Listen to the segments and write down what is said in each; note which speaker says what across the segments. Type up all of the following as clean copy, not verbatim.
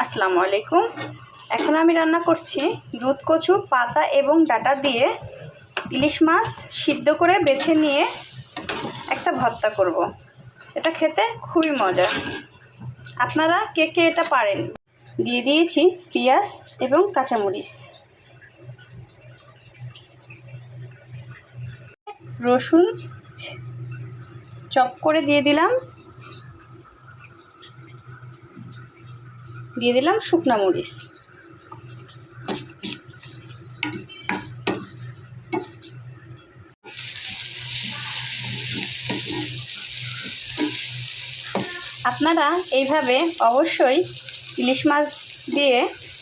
Speaker 1: আসসালামু আলাইকুম। এখন আমি রান্না করছি দুধ কচু পাতা এবং ডাঁটা দিয়ে ইলিশ মাছ সিদ্ধ করে বেছে নিয়ে একটা ভর্তা করব। এটা খেতে খুবই মজা। আপনারা কে কে এটা পারেন? দিয়ে দিয়েছি পেঁয়াজ এবং কাঁচামরিচ, রসুন চপ করে দিয়ে দিলাম শুকনা মরিচ। আপনারা এইভাবে অবশ্যই ইলিশ মাছ দিয়ে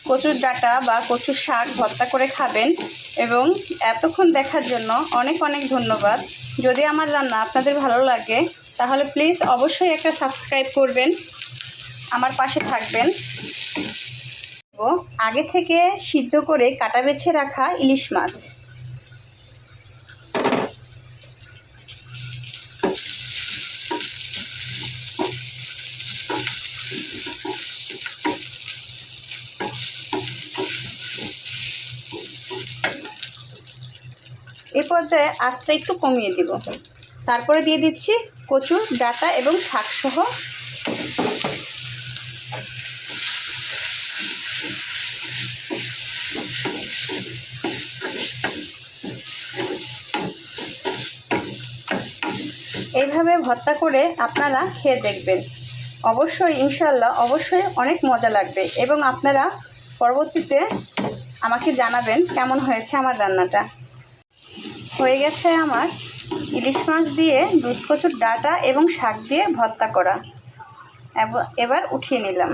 Speaker 1: কচুর ডাঁটা বা কচুর শাক ভর্তা করে খাবেন। এবং এতক্ষণ দেখার জন্য অনেক অনেক ধন্যবাদ। যদি আমার রান্না আপনাদের ভালো লাগে তাহলে প্লিজ অবশ্যই একটা সাবস্ক্রাইব করবেন, আমার পাশে থাকবেন। আগে থেকে সিদ্ধ করে কাটা বেছে রাখা ইলিশ মাছ, এই পর্যায়ে আঁচটা একটু কমিয়ে দিব। তারপরে দিয়ে দিচ্ছি কচুর ডাঁটা এবং শাকসহ এইভাবে ভর্তা করে আপনারা খেয়ে দেখবেন। অবশ্যই ইনশাআল্লাহ অবশ্যই অনেক মজা লাগবে এবং আপনারা পরবর্তীতে আমাকে জানাবেন কেমন হয়েছে আমার রান্নাটা। হয়ে গেছে আমার ইলিশ মাছ দিয়ে দুধ কচুর ডাঁটা এবং শাক দিয়ে ভর্তা করা। এবার উঠিয়ে নিলাম।